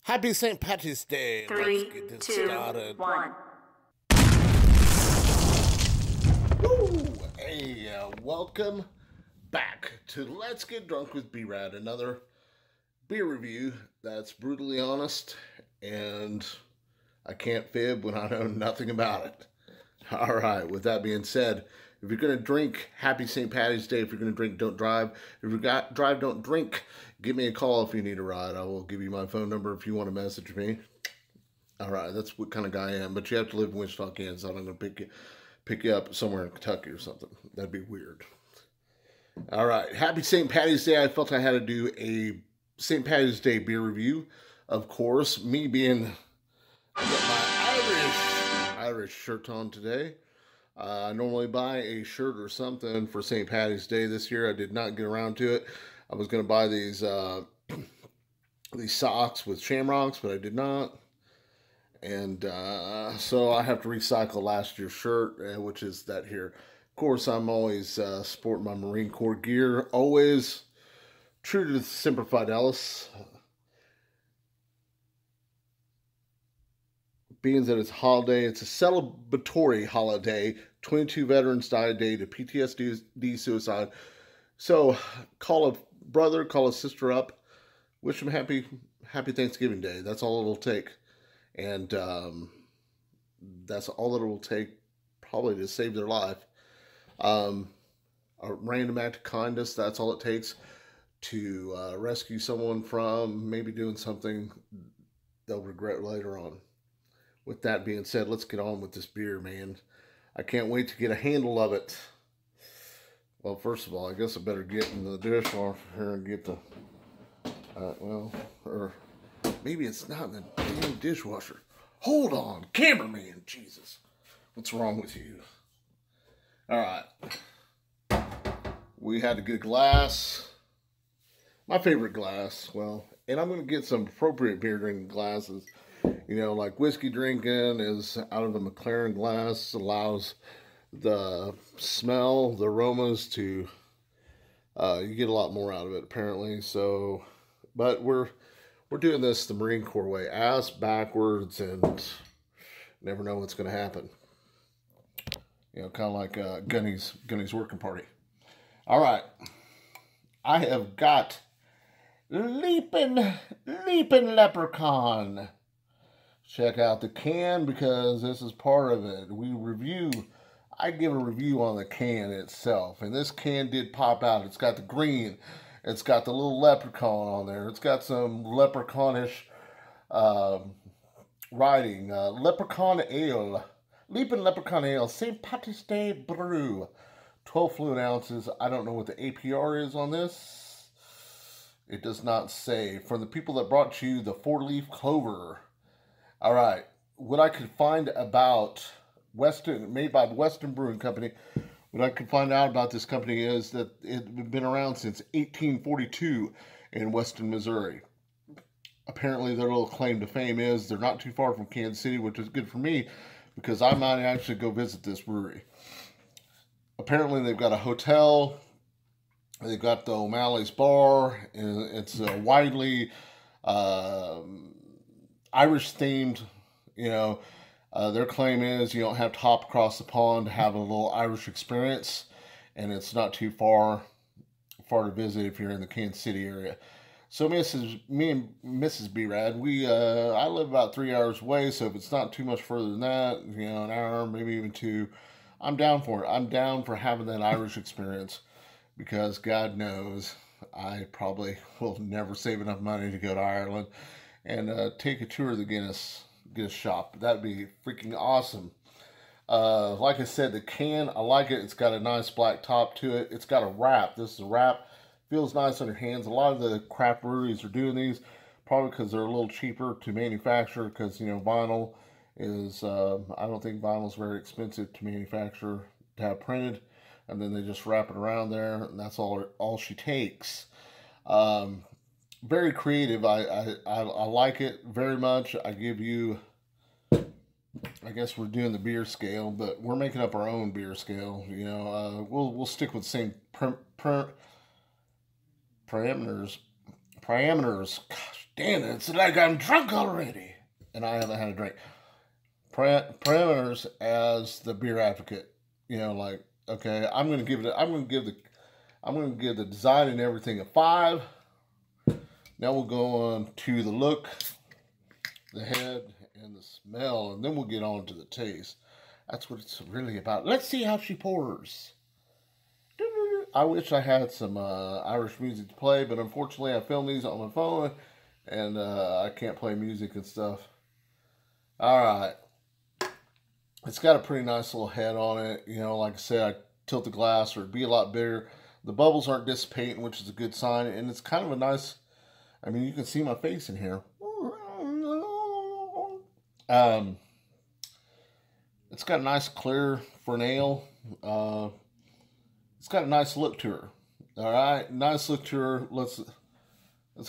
Happy St. Patrick's Day. Let's Three, get this two, started. 1. Woo! Hey, welcome back to Let's Get Drunk with B-Rad, another beer review that's brutally honest, and I can't fib when I know nothing about it. All right, with that being said, if you're going to drink, happy St. Patty's Day. If you're going to drink, don't drive. If you drive, don't drink. Give me a call if you need a ride. I will give you my phone number if you want to message me. All right, that's what kind of guy I am. But you have to live in Wichita, Kansas. I'm not going to pick you up somewhere in Kentucky or something. That'd be weird. All right, happy St. Patty's Day. I felt I had to do a St. Patty's Day beer review. Of course, me being, I got my Irish shirt on today. I normally buy a shirt or something for St. Patty's Day. This year I did not get around to it. I was going to buy these socks with shamrocks, but I did not. And so I have to recycle last year's shirt, which is that here. Of course, I'm always sporting my Marine Corps gear. Always true to the Semper Fidelis. Being that it's a holiday, it's a celebratory holiday. 22 veterans died a day to PTSD, suicide. So call a brother, call a sister up, wish them happy Thanksgiving Day. That's all it'll take, and that's all that it will take, probably, to save their life. A random act of kindness. That's all it takes to rescue someone from maybe doing something they'll regret later on. With that being said, let's get on with this beer, man. I can't wait to get a handle of it. Well, first of all, I guess I better get in the dishwasher here and get the, or maybe it's not in the damn dishwasher. Hold on, cameraman, Jesus. What's wrong with you? All right. We had to get a glass. My favorite glass, well, and I'm going to get some appropriate beer drinking glasses. You know, like whiskey drinking is out of a McLaren glass, allows the smell, the aromas to, you get a lot more out of it apparently. So, but we're doing this the Marine Corps way, ass backwards, and never know what's going to happen. You know, kind of like Gunny's working party. All right, I have got Leaping Leprechaun. Check out the can because this is part of it. I give a review on the can itself. And this can did pop out. It's got the green. It's got the little leprechaun on there. It's got some leprechaunish writing. Leprechaun Ale. Leaping Leprechaun Ale. St. Patrick's Day Brew. 12 fluid ounces. I don't know what the APR is on this. It does not say. From the people that brought you the 4-leaf clover. All right, what I could find about made by Western Brewing Company, what I could find out about this company is that it had been around since 1842 in Weston, Missouri. Apparently, their little claim to fame is they're not too far from Kansas City, which is good for me because I might actually go visit this brewery. Apparently, they've got a hotel. They've got the O'Malley's Bar, and it's widely Irish themed. You know, their claim is you don't have to hop across the pond to have a little Irish experience, and it's not too far to visit if you're in the Kansas City area. So me and Mrs. B-Rad, I live about 3 hours away, so if it's not too much further than that, you know, an hour, maybe even 2, I'm down for it. I'm down for having that Irish experience because God knows I probably will never save enough money to go to Ireland and take a tour of the Guinness shop. That'd be freaking awesome. Like I said, the can, I like it. It's got a nice black top to it. It's got a wrap. This is a wrap. Feels nice on your hands. A lot of the craft breweries are doing these, probably because they're a little cheaper to manufacture, because, you know, vinyl is, I don't think vinyl is very expensive to manufacture, to have printed, and then they just wrap it around there, and that's all she takes. Very creative. I like it very much. I give you, I guess we're doing the beer scale, but we're making up our own beer scale. You know, we'll stick with the same parameters. Gosh Damn, it's like I'm drunk already, and I haven't had a drink. Parameters as the beer advocate. You know, like okay, I'm gonna give the design and everything a 5. Now we'll go on to the look, the head, and the smell, and then we'll get on to the taste. That's what it's really about. Let's see how she pours. I wish I had some Irish music to play, but unfortunately I filmed these on my phone, and I can't play music and stuff. All right. It's got a pretty nice little head on it. You know, like I said, I tilt the glass or it'd be a lot bigger. The bubbles aren't dissipating, which is a good sign. And it's kind of a nice, I mean, you can see my face in here. It's got a nice clear for an ale. It's got a nice look to her. All right, nice look to her. Let's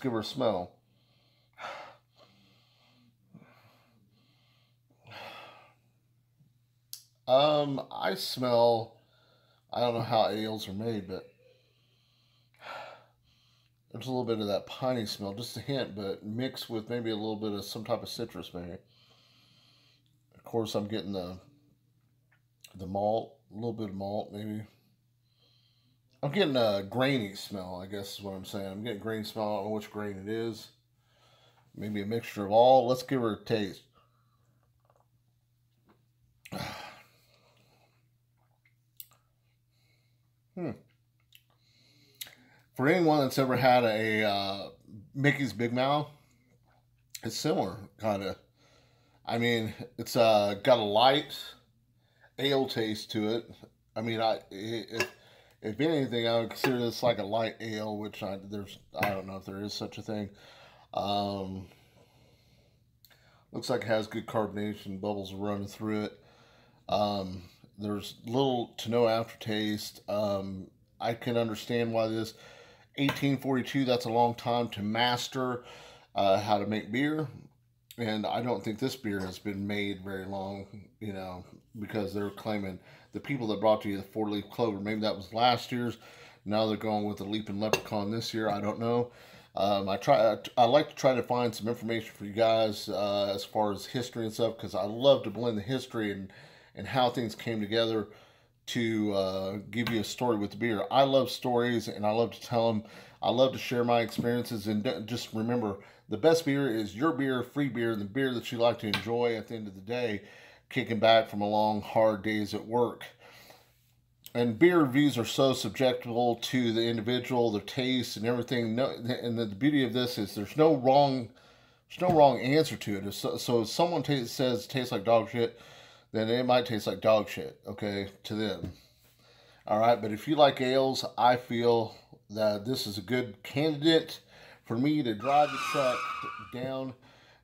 give her a smell. I smell. I don't know how ales are made, but there's a little bit of that piney smell, just a hint, but mixed with maybe a little bit of some type of citrus, maybe. Of course, I'm getting the malt, a little bit of malt, maybe. I'm getting a grainy smell, I guess is what I'm saying. I'm getting grainy smell. I don't know which grain it is. Maybe a mixture of all. Let's give her a taste. For anyone that's ever had a Mickey's Big Mouth, it's similar, kind of. I mean, it's got a light ale taste to it. I mean, if anything, I would consider this like a light ale, which I don't know if there is such a thing. Um, Looks like it has good carbonation, bubbles are running through it. There's little to no aftertaste. I can understand why this 1842, that's a long time to master how to make beer. And I don't think this beer has been made very long, you know, because they're claiming the people that brought to you the 4-leaf clover, maybe that was last year's. Now they're going with the leaping leprechaun this year. I don't know. I like to try to find some information for you guys as far as history and stuff, because I love to blend the history and how things came together to give you a story with the beer. I love stories and I love to tell them. I love to share my experiences, and just remember, the best beer is your beer, free beer, the beer that you like to enjoy at the end of the day, kicking back from a long, hard days at work. And beer reviews are so subjectable to the individual, their taste and everything. No, and the beauty of this is there's no wrong answer to it. So if someone says it tastes like dog shit, then it might taste like dog shit, okay, to them. All right, but if you like ales, I feel that this is a good candidate for me to drive the truck down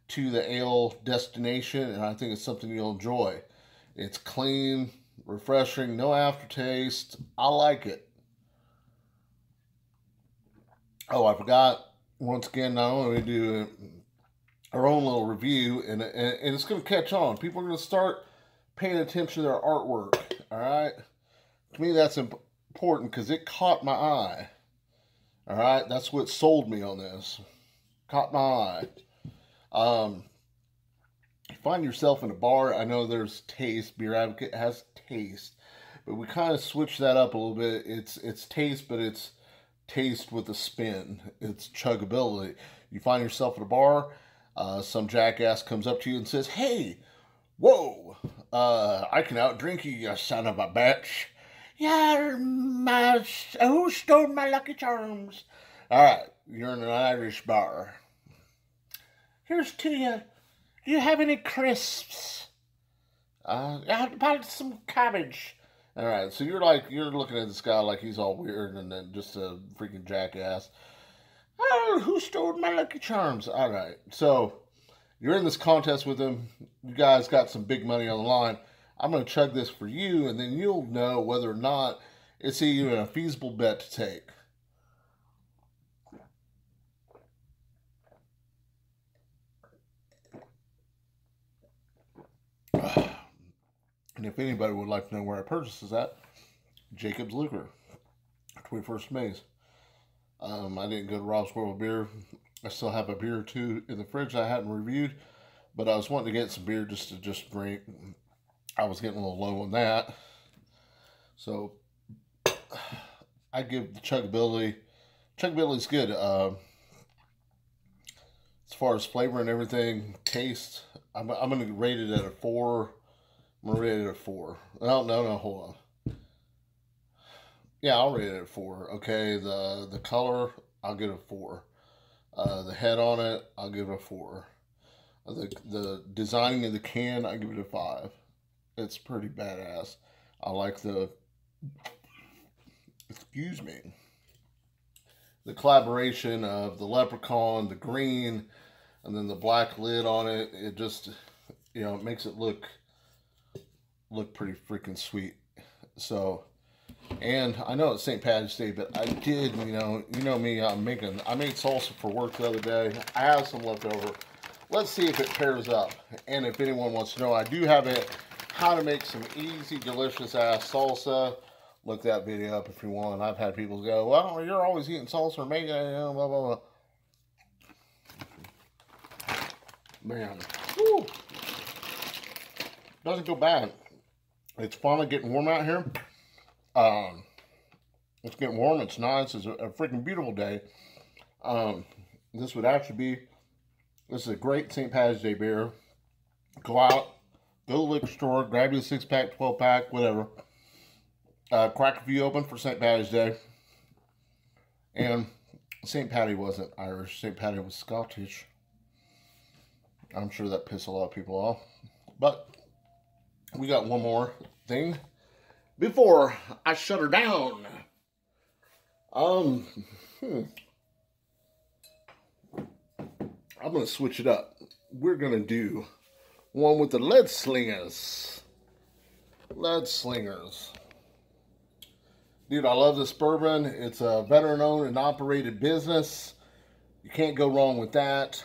to the ale destination, and I think it's something you'll enjoy. It's clean, refreshing, no aftertaste. I like it. Oh, I forgot. Once again, not only do our own little review, and it's going to catch on. People are going to start paying attention to their artwork. All right. To me, that's important because it caught my eye. All right, that's what sold me on this. Caught my eye. You find yourself in a bar. I know there's taste. Beer Advocate has taste, but we kind of switch that up a little bit. It's taste, but it's taste with a spin. It's chuggability. You find yourself at a bar. Some jackass comes up to you and says, "Hey, whoa, I can outdrink you, you son of a bitch. Yeah, who stole my Lucky Charms?" All right, you're in an Irish bar. "Here's to you. Do you have any crisps? How about some cabbage?" All right, so you're looking at this guy like he's all weird and then just a freaking jackass. "Oh, who stole my Lucky Charms?" All right, so you're in this contest with him. You guys got some big money on the line. I'm going to chug this for you, and then you'll know whether or not it's even a feasible bet to take. And if anybody would like to know where I purchased this at, Jacob's Liquor, 21st Maze. I didn't go to Rob's World of Beer. I still have a beer or two in the fridge I hadn't reviewed, but I was wanting to get some beer just to just drink. I was getting a little low on that. So I give the chuggability. Chuggability's good. As far as flavor and everything, taste, I'm going to rate it at a 4. I'm going to rate it at a 4. No, hold on. Yeah, I'll rate it at 4. Okay, the color, I'll give it a 4. The head on it, I'll give it a 4. The designing of the can, I give it a 5. It's pretty badass. I like excuse me, the collaboration of the leprechaun, the green, and then the black lid on it. It just, it makes it look pretty freaking sweet. So, and I know it's St. Patrick's Day, but I did, you know me, I made salsa for work the other day. I have some left over. Let's see if it pairs up. And if anyone wants to know, I do have it, how to make some easy, delicious ass salsa. Look that video up if you want. I've had people go, well, you're always eating salsa or making it, blah, blah, blah. Man, whew. Doesn't go bad. It's finally getting warm out here. It's getting warm. It's nice. It's a freaking beautiful day. This would actually this is a great St. Patrick's Day beer. Go out, go to the liquor store, grab you a 6-pack, 12-pack, whatever. Crack a few open for St. Patrick's Day. And St. Patty wasn't Irish. St. Patty was Scottish. I'm sure that pissed a lot of people off. But we got one more thing before I shut her down. I'm going to switch it up. We're going to do one with the lead slingers. Lead slingers. Dude, I love this bourbon. It's a veteran-owned and operated business. You can't go wrong with that.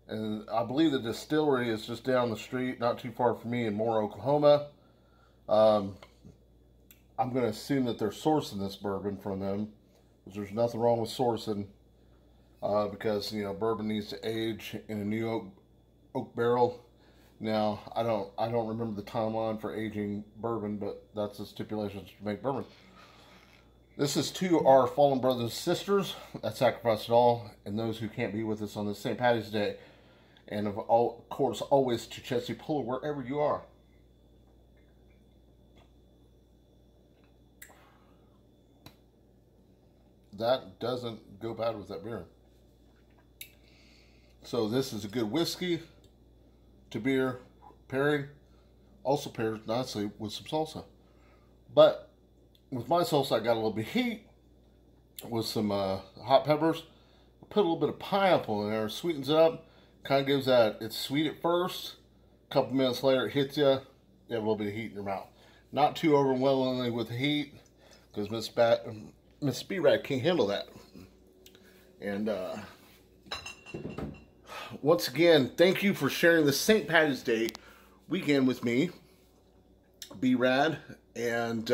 And I believe the distillery is just down the street, not too far from me in Moore, Oklahoma. I'm going to assume that they're sourcing this bourbon from them, because there's nothing wrong with sourcing, because, bourbon needs to age in a new oak barrel. Now, I don't remember the timeline for aging bourbon, but that's the stipulations to make bourbon. This is to our fallen brothers and sisters that sacrificed it all, and those who can't be with us on this St. Patty's Day. And of course, always to Chesty Puller, wherever you are. That doesn't go bad with that beer. So this is a good whiskey to beer pairing. Also pairs nicely with some salsa. But with my salsa, I got a little bit of heat with some hot peppers. Put a little bit of pineapple in there, sweetens it up. Kind of gives that, it's sweet at first. A couple minutes later, it hits you. You have a little bit of heat in your mouth. Not too overwhelmingly with the heat, because Miss B-Rad can't handle that. And once again, thank you for sharing the St. Patrick's Day weekend with me, B-Rad. And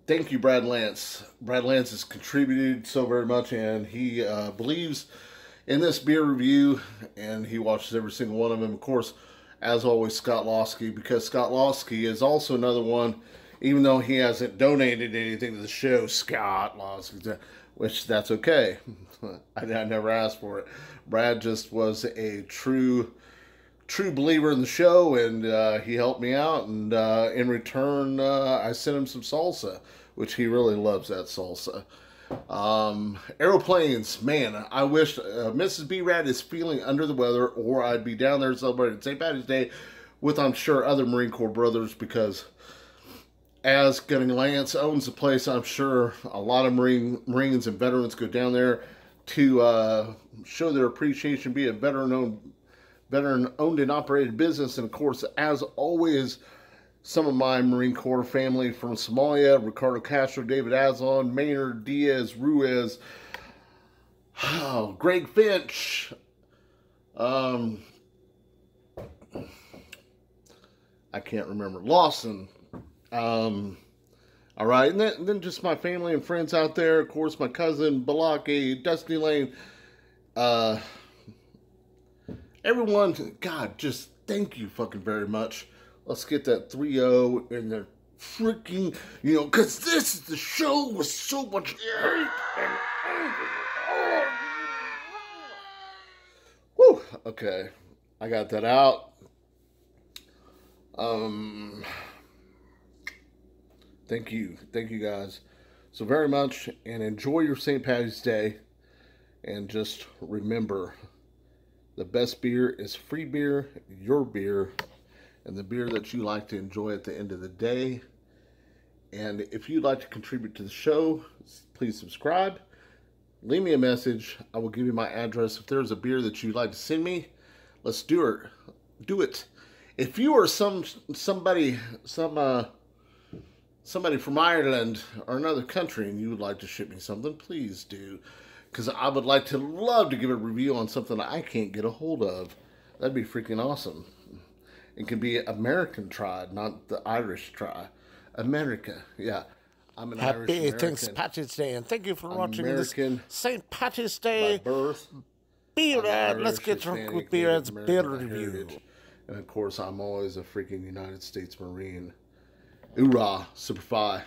thank you, Brad Lance. Brad Lance has contributed so very much, and he believes in this beer review, and he watches every single one of them. Of course, as always, Scott Losky, because Scott Losky is also another one, even though he hasn't donated anything to the show, Scott Losky, which that's okay. I never asked for it. Brad just was a true believer in the show, and he helped me out, and in return, I sent him some salsa, which he really loves that salsa. Aeroplanes, man, I wish Mrs. B-Rad is feeling under the weather, or I'd be down there celebrating St. Patrick's Day with, I'm sure, other Marine Corps brothers, because as Gunning Lance owns the place, I'm sure a lot of Marines and veterans go down there to show their appreciation, be a veteran-owned and operated business. And of course, as always, some of my Marine Corps family from Somalia: Ricardo Castro, David Aslan, Maynard Diaz, Ruiz, Greg Finch, I can't remember, Lawson. I'm All right, and then just my family and friends out there. Of course, my cousin Balaki, Destiny Lane, uh, everyone. God, just thank you fucking very much. Let's get that 3-0 in the freaking, because this is the show with so much hate and anger. Woo. Okay, I got that out. Thank you guys so very much, and enjoy your St. Patty's Day. And just remember, the best beer is free beer, your beer, and the beer that you like to enjoy at the end of the day. And if you'd like to contribute to the show, please subscribe. Leave me a message. I will give you my address. If there's a beer that you'd like to send me, let's do it. Do it. If you are somebody from Ireland or another country and you would like to ship me something, please do. Because I would love to give a review on something I can't get a hold of. That'd be freaking awesome. It can be American tried, not the Irish try. America, yeah. I'm an Irish American. St. Patty's Day, and thank you for watching American this St. Patty's Day by birth. B-Rad. Let's get drunk with B-Rad's beer review. And of course, I'm always a freaking United States Marine. Hoorah, Super Fi.